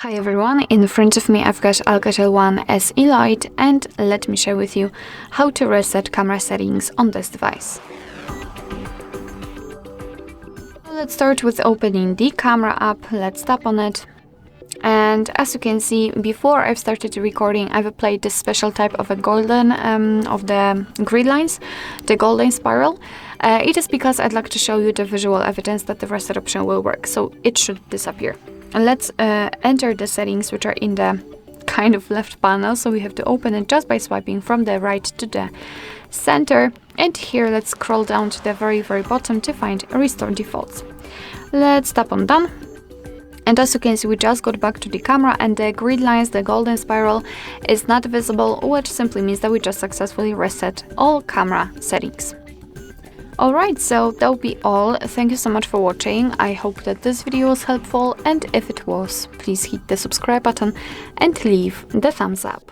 Hi everyone, in front of me I've got Alcatel 1SE Lite and let me share with you how to reset camera settings on this device. Let's start with opening the camera app. Let's tap on it. And as you can see, before I've started recording, I've applied this special type of a golden of the grid lines, the golden spiral. It is because I'd like to show you the visual evidence that the reset option will work, so it should disappear. And let's enter the settings, which are in the kind of left panel, so we have to open it just by swiping from the right to the center. And here let's scroll down to the very bottom to find Restore Defaults. Let's tap on Done. And as you can see, we just got back to the camera and the grid lines, the golden spiral, is not visible, which simply means that we just successfully reset all camera settings. Alright, so that'll be all. Thank you so much for watching. I hope that this video was helpful, and if it was, please hit the subscribe button and leave the thumbs up.